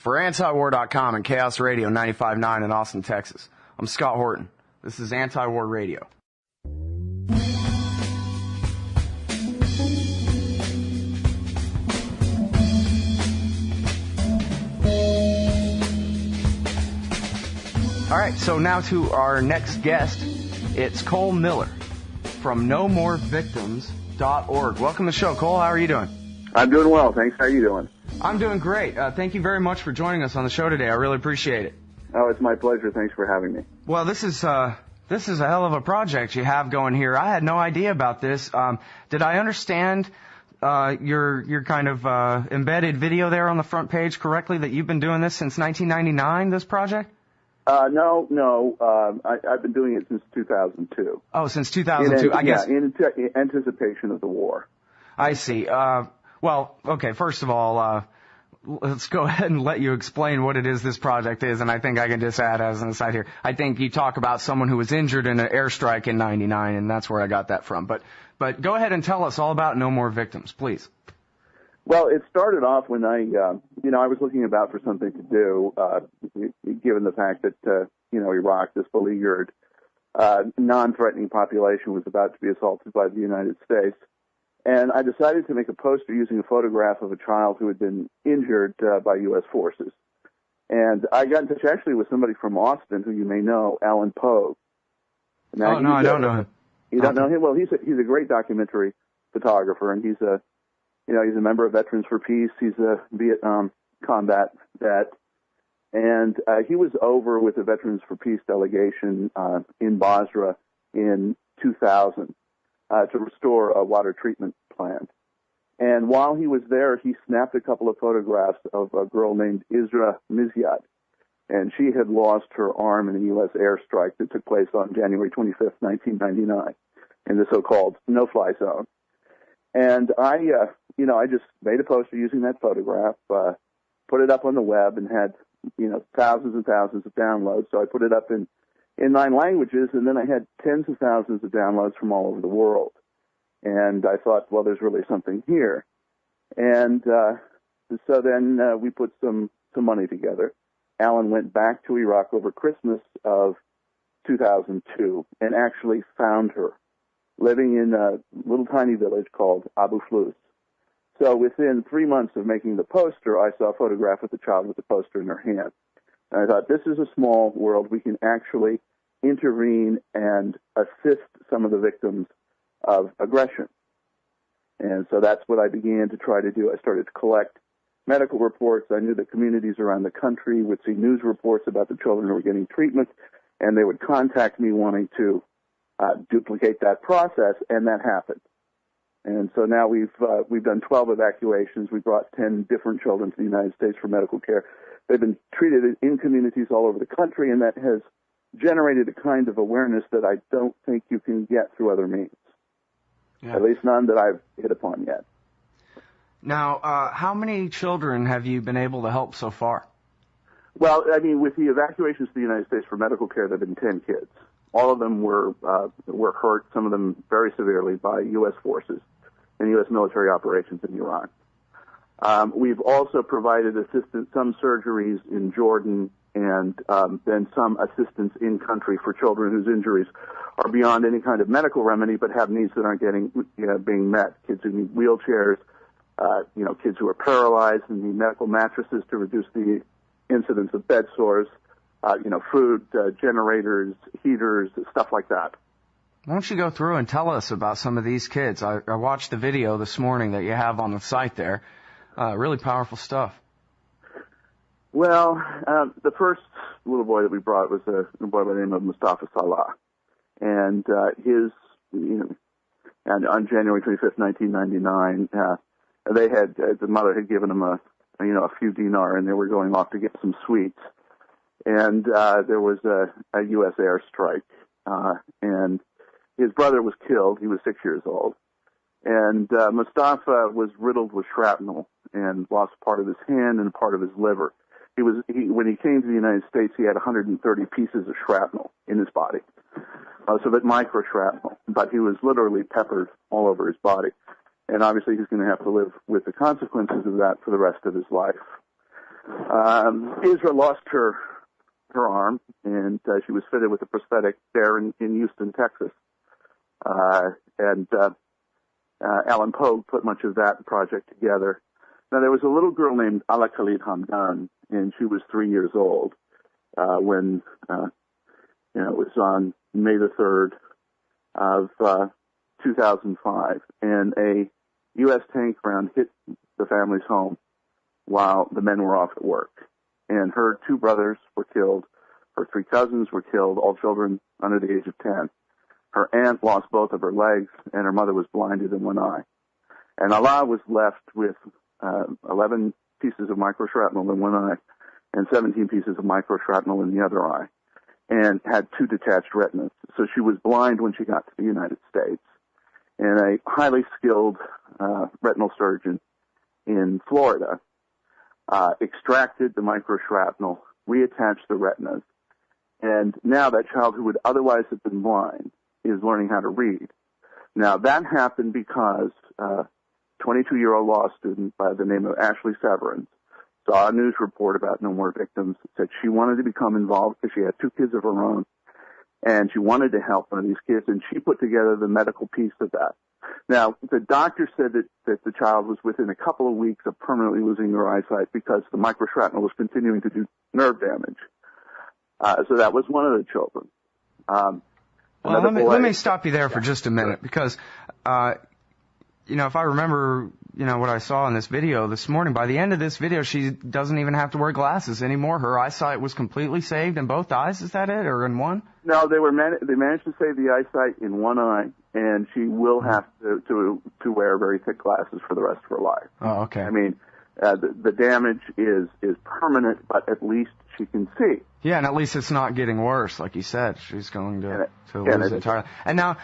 For antiwar.com and Chaos Radio 95.9 in Austin, Texas, I'm Scott Horton. This is Anti-War Radio. All right, so now to our next guest. It's Cole Miller from NoMoreVictims.org. Welcome to the show, Cole. How are you doing? I'm doing well, thanks. How are you doing? I'm doing great. Thank you very much for joining us on the show today. I really appreciate it. Oh, it's my pleasure. Thanks for having me. Well, this is a hell of a project you have going here. I had no idea about this. Did I understand your kind of embedded video there on the front page correctly, that you've been doing this since 1999, this project? No. I've been doing it since 2002. Oh, since 2002. I guess. In anticipation of the war. I see. Well, okay, first of all, let's go ahead and let you explain what it is this project is, and I think I can just add as an aside here. I think you talk about someone who was injured in an airstrike in 99, and that's where I got that from. But go ahead and tell us all about No More Victims, please. Well, it started off when I was looking about for something to do, given the fact that, Iraq, this beleaguered, non-threatening population, was about to be assaulted by the United States. And I decided to make a poster using a photograph of a child who had been injured by U.S. forces. And I got in touch actually with somebody from Austin who you may know, Alan Pogue. Now, I don't know him. You don't know him? Well, he's a great documentary photographer, and he's a member of Veterans for Peace. He's a Vietnam combat vet. And he was over with the Veterans for Peace delegation in Basra in 2000 to restore a water treatment plant. And while he was there, he snapped a couple of photographs of a girl named Isra Mizyat. And she had lost her arm in a U.S. airstrike that took place on January 25th, 1999, in the so-called no-fly zone. And I just made a poster using that photograph, put it up on the web, and had, thousands and thousands of downloads. So I put it up in 9 languages, and then I had tens of thousands of downloads from all over the world. And I thought, well, there's really something here. And so then we put some money together. Alan went back to Iraq over Christmas of 2002 and actually found her living in a little tiny village called Abu Flus. So within 3 months of making the poster, I saw a photograph of the child with the poster in her hand. And I thought, this is a small world. We can actually intervene and assist some of the victims of aggression. And so that's what I began to try to do. I started to collect medical reports. I knew that communities around the country would see news reports about the children who were getting treatment, and they would contact me wanting to duplicate that process, and that happened. And so now we've done 12 evacuations. We brought 10 different children to the United States for medical care. They've been treated in communities all over the country, and that has generated a kind of awareness that I don't think you can get through other means. Yeah. At least none that I've hit upon yet. Now, how many children have you been able to help so far? Well, I mean, with the evacuations to the United States for medical care, there have been 10 kids. All of them were hurt, some of them very severely, by U.S. forces and U.S. military operations in Iraq. We've also provided assistance, some surgeries in Jordan, and then some assistance in country for children whose injuries are beyond any kind of medical remedy, but have needs that aren't being met. Kids who need wheelchairs, kids who are paralyzed and need medical mattresses to reduce the incidence of bed sores, food, generators, heaters, stuff like that. Why don't you go through and tell us about some of these kids? I watched the video this morning that you have on the site there. Really powerful stuff. Well, the first little boy that we brought was a boy by the name of Mustafa Salah. And and on January 25th, 1999, the mother had given him a few dinar, and they were going off to get some sweets. And there was a U.S. airstrike, and his brother was killed. He was 6 years old. And Mustafa was riddled with shrapnel and lost part of his hand and part of his liver. When he came to the United States, he had 130 pieces of shrapnel in his body. So that micro shrapnel, but he was literally peppered all over his body. And obviously he's going to have to live with the consequences of that for the rest of his life. Israel lost her arm, and she was fitted with a prosthetic there in Houston, Texas. And Alan Pogue put much of that project together. Now, there was a little girl named Ala Khalid Hamdan, and she was 3 years old when it was on May the 3rd of 2005, and a U.S. tank round hit the family's home while the men were off at work. And her 2 brothers were killed. Her 3 cousins were killed, all children under the age of 10. Her aunt lost both of her legs, and her mother was blinded in one eye. And Allah was left with 11 pieces of microshrapnel in one eye and 17 pieces of microshrapnel in the other eye, and had 2 detached retinas. So she was blind when she got to the United States. And a highly skilled retinal surgeon in Florida extracted the microshrapnel, reattached the retinas, and now that child who would otherwise have been blind is learning how to read. Now, that happened because a 22-year-old law student by the name of Ashley Severance saw a news report about No More Victims, said she wanted to become involved because she had 2 kids of her own, and she wanted to help one of these kids, and she put together the medical piece of that. Now, the doctor said that the child was within a couple of weeks of permanently losing her eyesight because the microshrapnel was continuing to do nerve damage. So that was one of the children. Well, let me stop you there for just a minute, because, if I remember, what I saw in this video this morning, by the end of this video, she doesn't even have to wear glasses anymore. Her eyesight was completely saved in both eyes. Is that it, or in one? No, they managed to save the eyesight in one eye, and she will have to wear very thick glasses for the rest of her life. Oh, okay. I mean, the damage is permanent, but at least she can see. Yeah, and at least it's not getting worse, like you said. She's going to lose entirely. And now,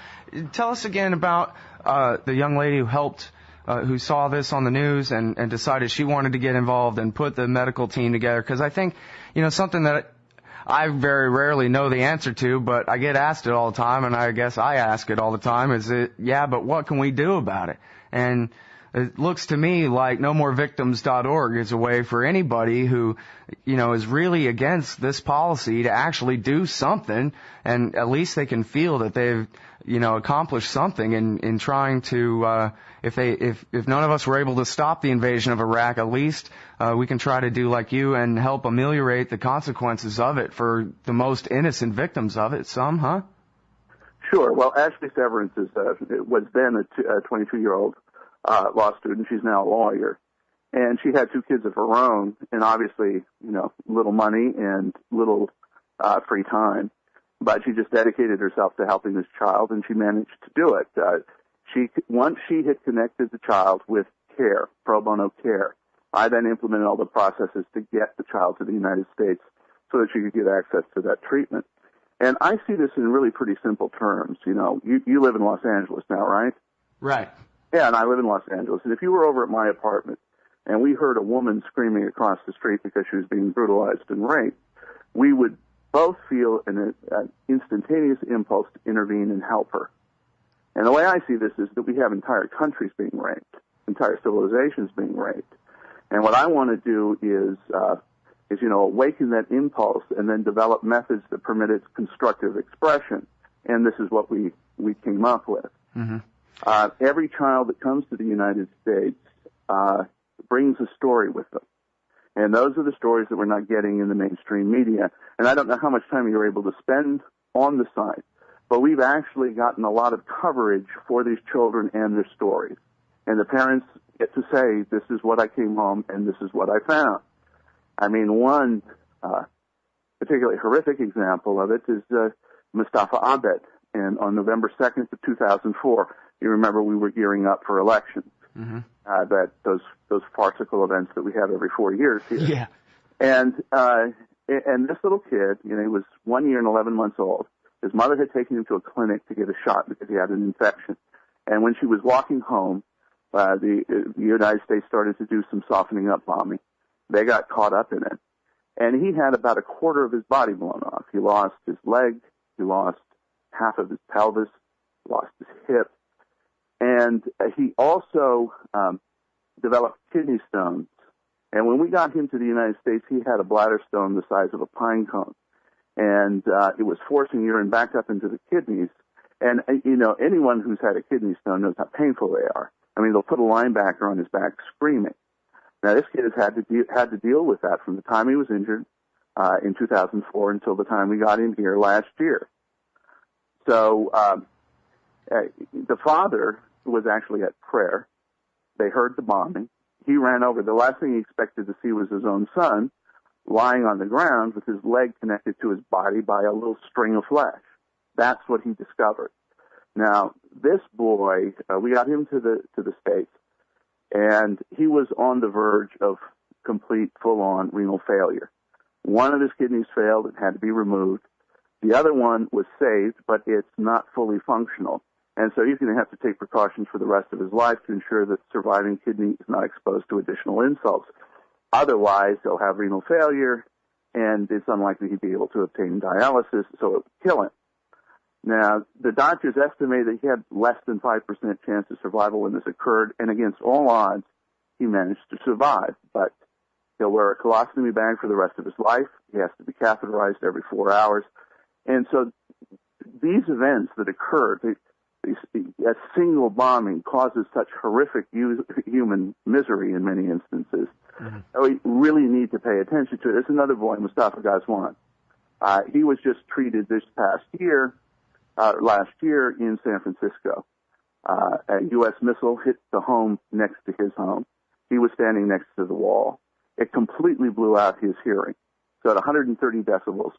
tell us again about the young lady who helped, who saw this on the news and decided she wanted to get involved and put the medical team together. Because I think, something that I very rarely know the answer to, but I get asked it all the time, and I guess I ask it all the time, but what can we do about it? And it looks to me like nomorevictims.org is a way for anybody who, is really against this policy to actually do something, and at least they can feel that they've, accomplished something in trying to, if none of us were able to stop the invasion of Iraq, at least we can try to do like you and help ameliorate the consequences of it for the most innocent victims of it. Some, huh? Sure. Well, Ashley Severance was then a 22-year-old law student. She's now a lawyer, and she had 2 kids of her own, and obviously, little money and little free time. But she just dedicated herself to helping this child, and she managed to do it. Once she had connected the child with care, pro bono care, I then implemented all the processes to get the child to the United States so that she could get access to that treatment. And I see this in really pretty simple terms. You live in Los Angeles now, right? Right. Yeah, and I live in Los Angeles. And if you were over at my apartment and we heard a woman screaming across the street because she was being brutalized and raped, we would both feel an instantaneous impulse to intervene and help her. And the way I see this is that we have entire countries being raped, entire civilizations being raped. And what I want to do is awaken that impulse and then develop methods that permit its constructive expression. And this is what we came up with. Mm-hmm. Every child that comes to the United States brings a story with them. And those are the stories that we're not getting in the mainstream media. And I don't know how much time you're able to spend on the site, but we've actually gotten a lot of coverage for these children and their stories. And the parents get to say, this is what I came home and this is what I found. I mean, one particularly horrific example of it is Mustafa Abed. And on November 2nd of 2004, you remember we were gearing up for elections. Mm-hmm. Those farcical events that we have every 4 years here. Yeah. And this little kid, he was 1 year and 11 months old. His mother had taken him to a clinic to get a shot because he had an infection. And when she was walking home, the United States started to do some softening up bombing. They got caught up in it. And he had about a quarter of his body blown off. He lost his leg. He lost half of his pelvis, lost his hip. And he also developed kidney stones And when we got him to the United States, he had a bladder stone the size of a pine cone. And it was forcing urine back up into the kidneys. And, anyone who's had a kidney stone knows how painful they are. I mean, they'll put a linebacker on his back screaming. Now, this kid has had to deal with that from the time he was injured in 2004 until the time we got him here last year. So the father was actually at prayer. They heard the bombing. He ran over. The last thing he expected to see was his own son lying on the ground with his leg connected to his body by a little string of flesh. That's what he discovered. Now, this boy, we got him to the States, and he was on the verge of complete, full-on renal failure. One of his kidneys failed and had to be removed. The other one was saved, but it's not fully functional. And so he's going to have to take precautions for the rest of his life to ensure that the surviving kidney is not exposed to additional insults. Otherwise, he'll have renal failure, and it's unlikely he'd be able to obtain dialysis, so it would kill him. Now, the doctors estimate that he had less than 5% chance of survival when this occurred, and against all odds, he managed to survive. But he'll wear a colostomy bag for the rest of his life. He has to be catheterized every 4 hours. And so these events that occurred, a single bombing causes such horrific human misery in many instances. Mm-hmm. We really need to pay attention to it. There's another boy, Mustafa Ghazwan. He was just treated this last year in San Francisco. A U.S. missile hit the home next to his home. He was standing next to the wall. It completely blew out his hearing. So at 130 decibels,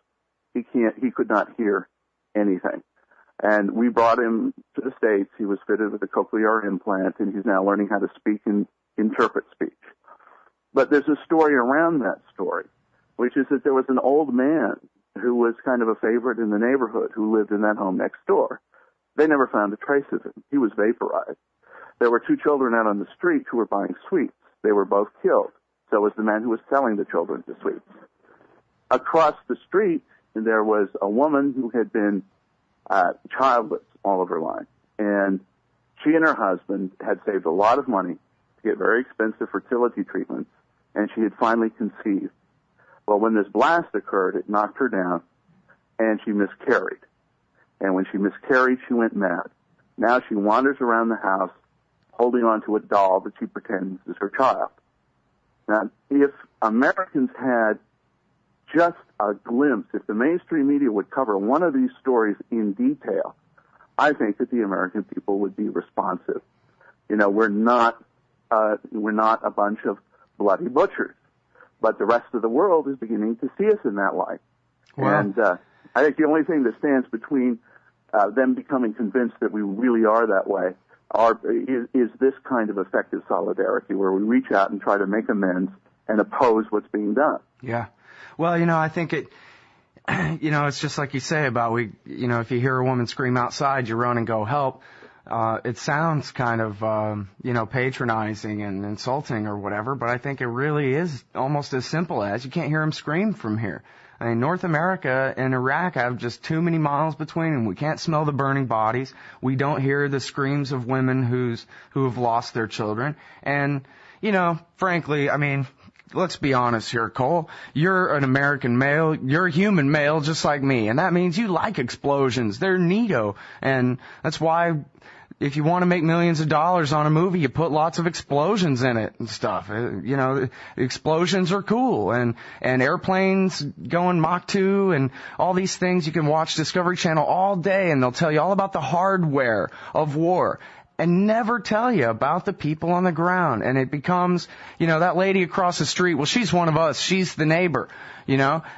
he could not hear anything. And we brought him to the States. He was fitted with a cochlear implant, and he's now learning how to speak and interpret speech. But there's a story around that story, which is that there was an old man who was kind of a favorite in the neighborhood who lived in that home next door. They never found a trace of him. He was vaporized. There were two children out on the street who were buying sweets. They were both killed. So was the man who was selling the children the sweets. Across the street, there was a woman who had been childless all of her life. And she and her husband had saved a lot of money to get very expensive fertility treatments, and she had finally conceived. Well, when this blast occurred, it knocked her down, and she miscarried. And when she miscarried, she went mad. Now she wanders around the house holding on to a doll that she pretends is her child. Now, if Americans had just a glimpse, if the mainstream media would cover one of these stories in detail, I think that the American people would be responsive. We're not a bunch of bloody butchers, but the rest of the world is beginning to see us in that light. Wow. And I think the only thing that stands between them becoming convinced that we really are that way is this kind of effective solidarity where we reach out and try to make amends and oppose what's being done. Yeah. Well, I think it's just like you say about if you hear a woman scream outside, you run and go help. It sounds kind of, patronizing and insulting or whatever, but I think it really is almost as simple as you can't hear them scream from here. I mean, North America and Iraq have just too many miles between them. We can't smell the burning bodies. We don't hear the screams of women who have lost their children. And, frankly, I mean, let's be honest here, Cole. You're an American male. You're a human male just like me. And that means you like explosions. They're neato. And that's why if you want to make millions of dollars on a movie, you put lots of explosions in it and stuff. Explosions are cool. And airplanes going Mach 2 and all these things. You can watch Discovery Channel all day and they'll tell you all about the hardware of war and never tell you about the people on the ground. And it becomes, that lady across the street, well, she's one of us. She's the neighbor,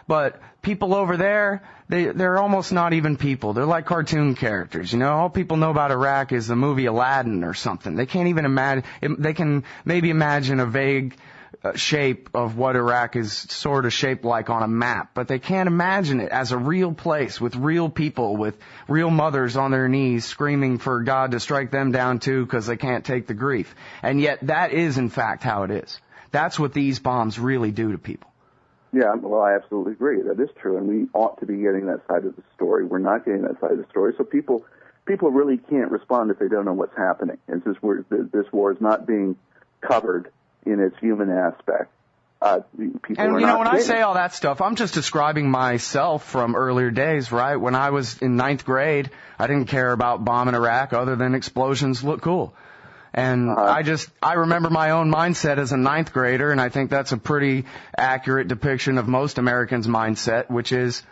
but people over there, they're almost not even people. They're like cartoon characters, All people know about Iraq is the movie Aladdin or something. They can't even imagine, they can maybe imagine a vague shape of what Iraq is sort of shaped like on a map, but they can't imagine it as a real place with real people, with real mothers on their knees screaming for God to strike them down too because they can't take the grief. And yet that is in fact how it is. That's what these bombs really do to people. Yeah, well, I absolutely agree. That is true, and we ought to be getting that side of the story. We're not getting that side of the story, so people really can't respond if they don't know what's happening. And this war is not being covered in its human aspect. people and are you know, not when I kidding. say all that stuff, I'm just describing myself from earlier days, right? When I was in ninth grade, I didn't care about bombing Iraq other than explosions look cool. And I remember my own mindset as a ninth grader, and I think that's a pretty accurate depiction of most Americans' mindset, which is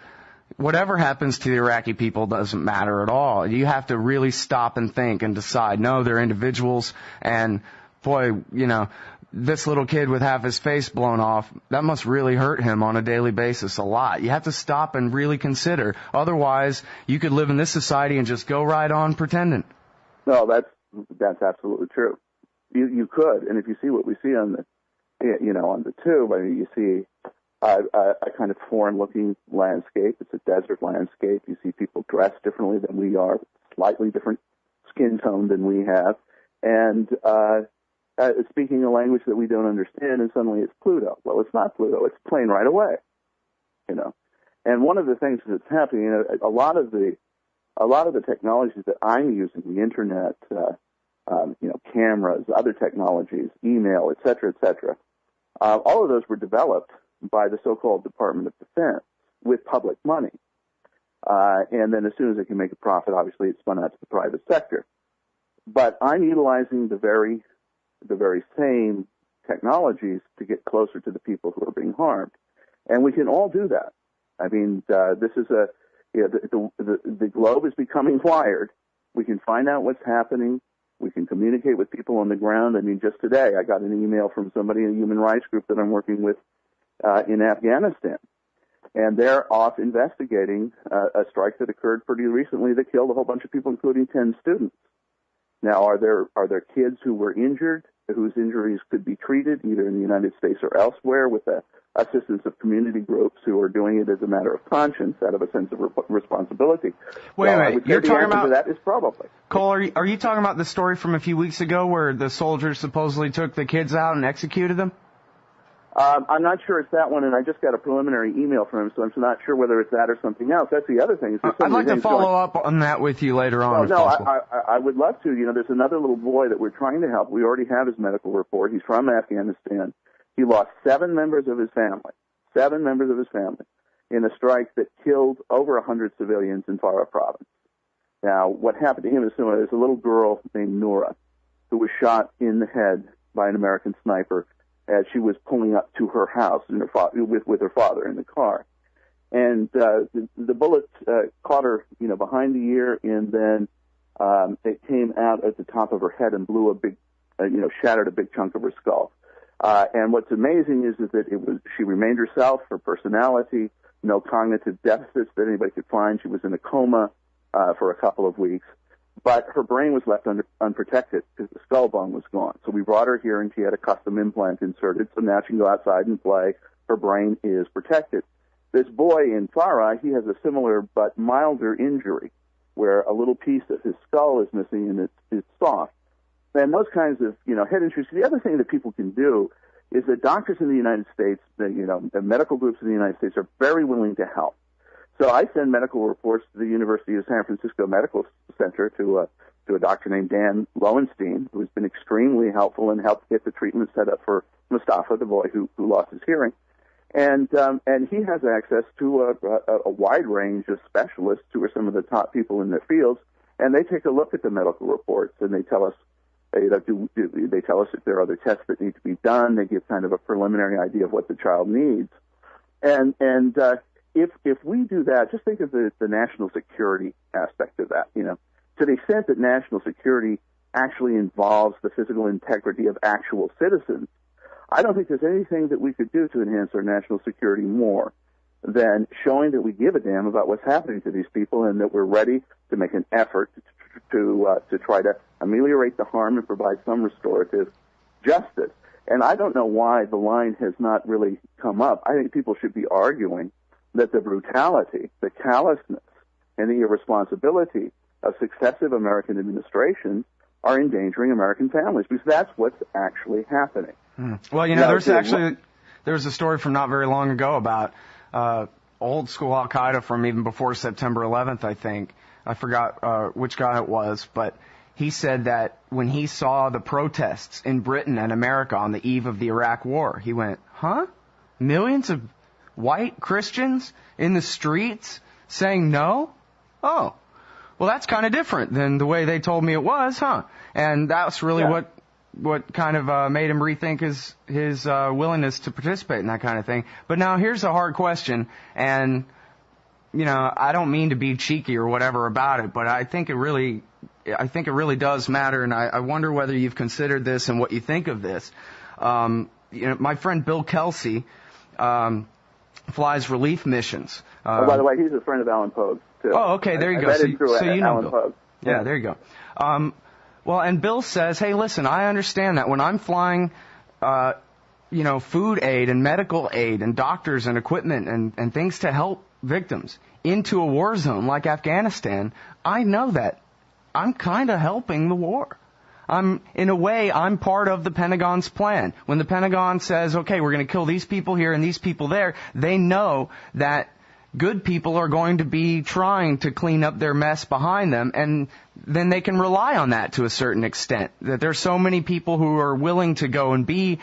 whatever happens to the Iraqi people doesn't matter at all. You have to really stop and think and decide, no, they're individuals, and boy, you know, this little kid with half his face blown off, that must really hurt him on a daily basis a lot. You have to stop and really consider. Otherwise, you could live in this society and just go right on pretending. No, that's absolutely true. You could, and if you see what we see on the tube, I mean, you see a kind of foreign-looking landscape. It's a desert landscape. You see people dressed differently than we are, slightly different skin tone than we have, and speaking a language that we don't understand, and suddenly it's Pluto. Well, it's not Pluto. It's plain right away, you know. And one of the things that's happening, you know, a lot of the technologies that I'm using, the internet, you know, cameras, other technologies, email, et cetera, all of those were developed by the so-called Department of Defense with public money. And then as soon as they can make a profit, obviously it's spun out to the private sector. But I'm utilizing the very same technologies to get closer to the people who are being harmed. And we can all do that. I mean, this is the globe is becoming wired. We can find out what's happening. We can communicate with people on the ground. I mean, just today I got an email from somebody, a human rights group that I'm working with in Afghanistan. And they're off investigating a strike that occurred pretty recently that killed a whole bunch of people, including 10 students. Now, are there kids who were injured, whose injuries could be treated either in the United States or elsewhere with the assistance of community groups who are doing it as a matter of conscience, out of a sense of responsibility? Wait a minute. You're talking about that is probably. Cole, are you talking about the story from a few weeks ago where the soldiers supposedly took the kids out and executed them? I'm not sure it's that one, and I just got a preliminary email from him, so I'm not sure whether it's that or something else. That's the other thing. I'd like to follow up on that with you later on. No, I would love to. You know, there's another little boy that we're trying to help. We already have his medical report. He's from Afghanistan. He lost 7 members of his family. 7 members of his family in a strike that killed over 100 civilians in Farah province. Now, what happened to him is similar. There's a little girl named Noura who was shot in the head by an American sniper as she was pulling up to her house and with her father in the car. And the bullet caught her, you know, behind the ear, and then it came out at the top of her head and blew a big, shattered a big chunk of her skull. And what's amazing is that she remained herself, her personality, no cognitive deficits that anybody could find. She was in a coma for a couple of weeks. But her brain was left unprotected because the skull bone was gone. So we brought her here, and she had a custom implant inserted, so now she can go outside and play. Her brain is protected. This boy in Farah, he has a similar but milder injury where a little piece of his skull is missing and it's soft. And those kinds of, head injuries. The other thing that people can do is that doctors in the United States, the medical groups in the United States are very willing to help. So I send medical reports to the University of San Francisco Medical Center to a doctor named Dan Lowenstein, who has been extremely helpful and helped get the treatment set up for Mustafa, the boy who lost his hearing. And he has access to a wide range of specialists who are some of the top people in their fields, and they take a look at the medical reports and they tell us, they tell us if there are other tests that need to be done. They give kind of a preliminary idea of what the child needs, and if we do that, just think of the national security aspect of that. To the extent that national security actually involves the physical integrity of actual citizens, I don't think there's anything that we could do to enhance our national security more than showing that we give a damn about what's happening to these people and that we're ready to make an effort to try to ameliorate the harm and provide some restorative justice. And I don't know why the line has not really come up. I think people should be arguing that the brutality, the callousness, and the irresponsibility of successive American administrations are endangering American families, because that's what's actually happening. Well, there's a story from not very long ago about old school Al-Qaeda from even before September 11th, I think. I forgot which guy it was, but he said that when he saw the protests in Britain and America on the eve of the Iraq War, he went, huh? Millions of white Christians in the streets saying no? Oh, well, that's kind of different than the way they told me it was, huh? And that's really what kind of made him rethink his willingness to participate in that kind of thing. But now here's a hard question, and you know, I don't mean to be cheeky or whatever about it, but I think it really does matter, and I wonder whether you've considered this and what you think of this. You know, my friend Bill Kelsey flies relief missions. By the way, he's a friend of Alan Pogue's, too. Oh, okay, there you go. So you know Alan Pogue. Yeah, there you go. Well, and Bill says, hey, listen, I understand that when I'm flying, you know, food aid and medical aid and doctors and equipment and things to help victims into a war zone like Afghanistan, I know that I'm kind of helping the war. In a way, I'm part of the Pentagon's plan. When the Pentagon says, okay, we're going to kill these people here and these people there, they know that good people are going to be trying to clean up their mess behind them, and then they can rely on that to a certain extent. That there's so many people who are willing to go and be,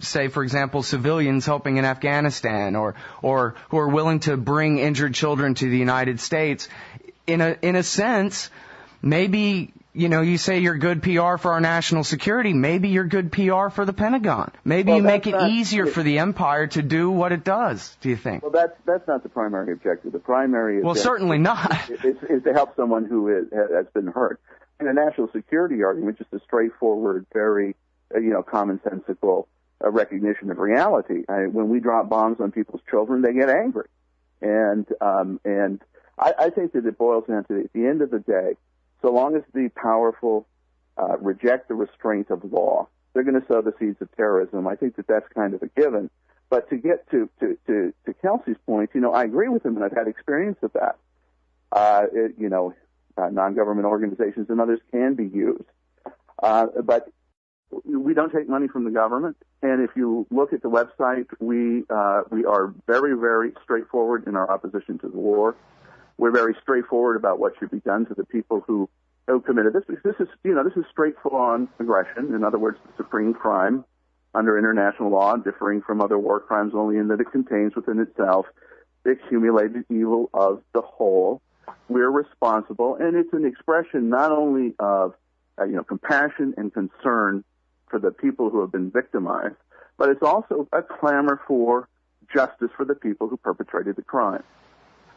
say, for example, civilians helping in Afghanistan, or who are willing to bring injured children to the United States. In a sense, maybe, you know, you say you're good PR for our national security. Maybe you're good PR for the Pentagon. Maybe you make it easier for the empire to do what it does, do you think? Well, that's not the primary objective. The primary objective, well, certainly not, is to help someone who has been hurt. In a national security argument, just a straightforward, very, commonsensical recognition of reality. When we drop bombs on people's children, they get angry. And I think that it boils down to, at the end of the day, so long as the powerful reject the restraint of law, they're going to sow the seeds of terrorism. I think that that's kind of a given. But to get to Kelsey's point, I agree with him, and I've had experience of that. Non-government organizations and others can be used. But we don't take money from the government. And if you look at the website, we are very, very straightforward in our opposition to the war. We're very straightforward about what should be done to the people who committed this. Because this is straight-on aggression. In other words, the supreme crime under international law, differing from other war crimes only in that it contains within itself the accumulated evil of the whole. We're responsible, and it's an expression not only of compassion and concern for the people who have been victimized, but it's also a clamor for justice for the people who perpetrated the crime.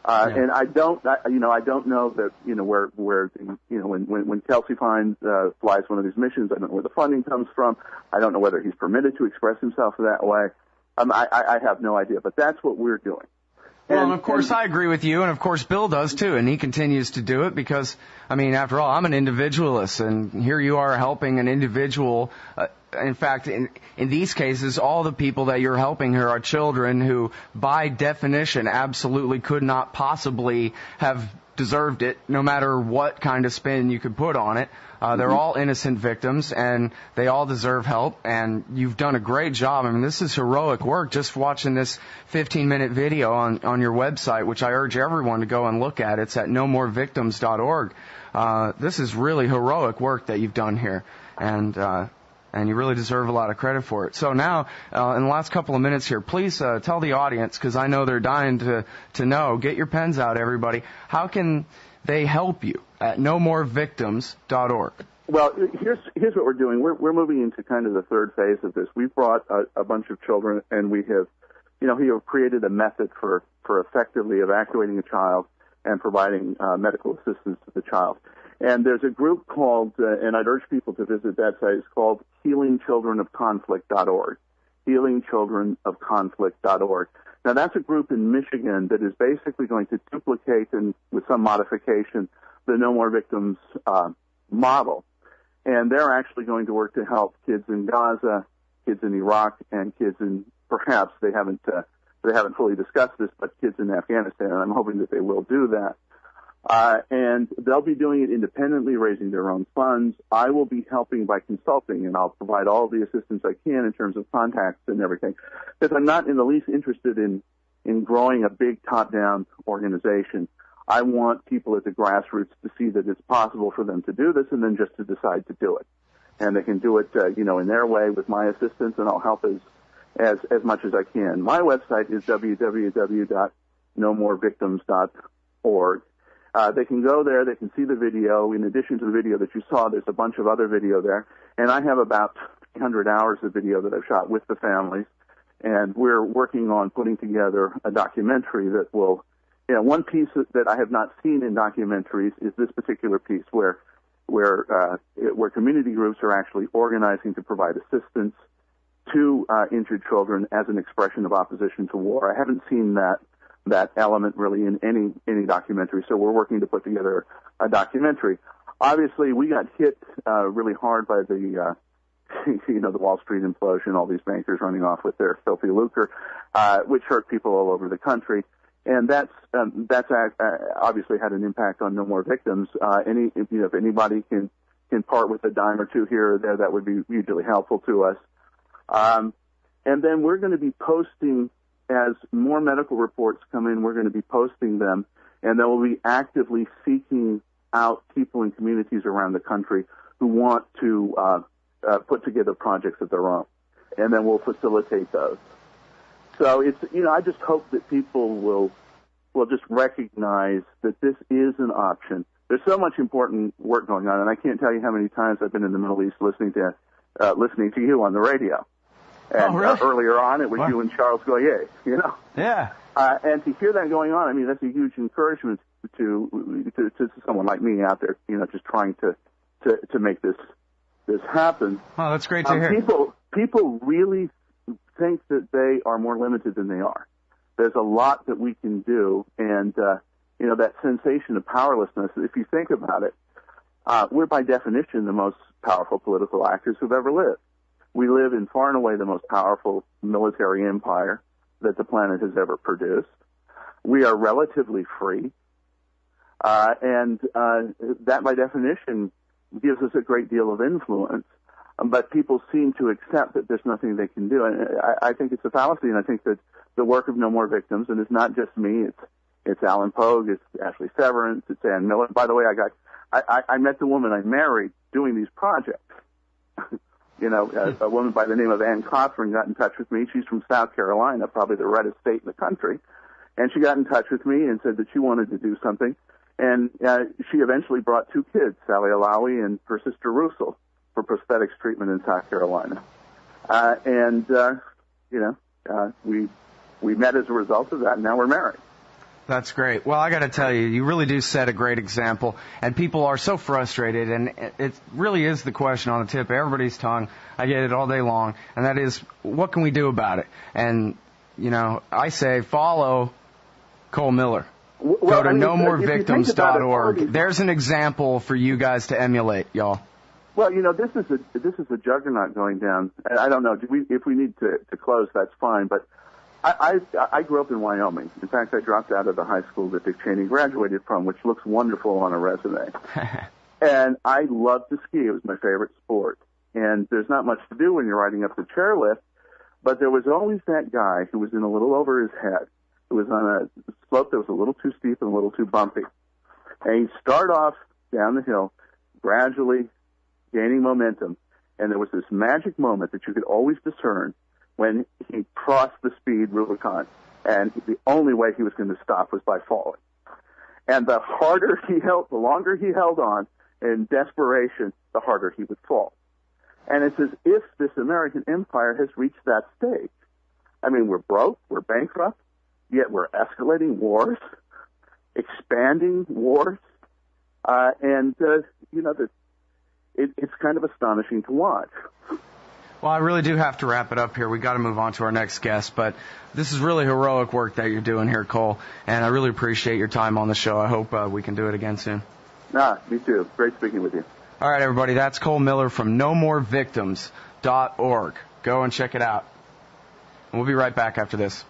And I don't know that, when Kelsey flies one of these missions, I don't know where the funding comes from. I don't know whether he's permitted to express himself that way. I have no idea, but that's what we're doing. Well, and of course, I agree with you, and of course, Bill does too, and he continues to do it because, after all, I'm an individualist, and here you are helping an individual. In fact, in these cases, all the people that you're helping here are children who, by definition, absolutely could not possibly have deserved it, no matter what kind of spin you could put on it. They're all innocent victims, and they all deserve help, and you've done a great job. This is heroic work. Just watching this 15-minute video on your website, which I urge everyone to go and look at. It's at nomorevictims.org. This is really heroic work that you've done here, and you really deserve a lot of credit for it. So now, in the last couple of minutes here, please tell the audience, because I know they're dying to know. Get your pens out, everybody. How can they help you at nomorevictims.org? Well, here's what we're doing. We're moving into kind of the third phase of this. We've brought a bunch of children, and we have, created a method for effectively evacuating a child and providing medical assistance to the child. And there's a group called, and I'd urge people to visit that site, it's called healingchildrenofconflict.org. Healingchildrenofconflict.org. Now, that's a group in Michigan that is basically going to duplicate, and with some modification, the No More Victims model. And they're actually going to work to help kids in Gaza, kids in Iraq, and kids in, perhaps, they haven't fully discussed this, but kids in Afghanistan, and I'm hoping that they will do that. And they'll be doing it independently, raising their own funds. I will be helping by consulting, and I'll provide all the assistance I can in terms of contacts and everything, because I'm not in the least interested in growing a big top-down organization. I want people at the grassroots to see that it's possible for them to do this, and then just to decide to do it. And they can do it, in their way with my assistance, and I'll help as much as I can. My website is www.nomorevictims.org. They can go there. They can see the video. In addition to the video that you saw, there's a bunch of other video there. And I have about 300 hours of video that I've shot with the families. And we're working on putting together a documentary that will, one piece that I have not seen in documentaries is this particular piece where community groups are actually organizing to provide assistance to injured children as an expression of opposition to war. I haven't seen that element really in any documentary, so we're working to put together a documentary. Obviously, we got hit really hard by the the Wall Street implosion, all these bankers running off with their filthy lucre, which hurt people all over the country, and that's obviously had an impact on No More Victims. If anybody can part with a dime or two here or there, that would be hugely helpful to us. And then we're going to be posting. As more medical reports come in, we're going to be posting them, and then we'll be actively seeking out people in communities around the country who want to put together projects of their own, and then we'll facilitate those. So it's, I just hope that people will just recognize that this is an option. There's so much important work going on, and I can't tell you how many times I've been in the Middle East listening to you on the radio. And really? Earlier on, it was you and Charles Goyer, Yeah. And to hear that going on, that's a huge encouragement to someone like me out there, just trying to make this happen. Oh, that's great to hear. People really think that they are more limited than they are. There's a lot that we can do, and that sensation of powerlessness. If you think about it, we're by definition the most powerful political actors who've ever lived. We live in far and away the most powerful military empire that the planet has ever produced. We are relatively free, and that by definition gives us a great deal of influence. But people seem to accept that there's nothing they can do, and I think it's a fallacy. And I think that the work of No More Victims, and it's not just me, it's Alan Pogue, it's Ashley Severance, it's Ann Miller. By the way, I met the woman I married doing these projects. A woman by the name of Ann Cothran got in touch with me. She's from South Carolina, probably the reddest state in the country. And she got in touch with me and said that she wanted to do something. And she eventually brought two kids, Sally Alawi and her sister Russell, for prosthetics treatment in South Carolina. We met as a result of that, and now we're married. That's great. Well, I got to tell you, you really do set a great example, and people are so frustrated, and it really is the question on the tip of everybody's tongue. I get it all day long, and that is, what can we do about it? And, I say follow Cole Miller. Go to nomorevictims.org. There's an example for you guys to emulate, y'all. Well, this is a juggernaut going down. I don't know. If we need to close, that's fine, but I grew up in Wyoming. In fact, I dropped out of the high school that Dick Cheney graduated from, which looks wonderful on a resume. And I loved to ski. It was my favorite sport. And there's not much to do when you're riding up the chairlift, but there was always that guy who was in a little over his head, who was on a slope that was a little too steep and a little too bumpy. And he'd start off down the hill, gradually gaining momentum. And there was this magic moment that you could always discern when he crossed the speed Rubicon, and the only way he was going to stop was by falling. And the longer he held on in desperation, the harder he would fall. And it's as if this American empire has reached that stage. We're broke, we're bankrupt, yet we're escalating wars, expanding wars, it's kind of astonishing to watch. Well, I really do have to wrap it up here. We got to move on to our next guest, but this is really heroic work that you're doing here, Cole, and I really appreciate your time on the show. I hope we can do it again soon. Me too. Great speaking with you. All right, everybody, that's Cole Miller from nomorevictims.org. Go and check it out. And we'll be right back after this.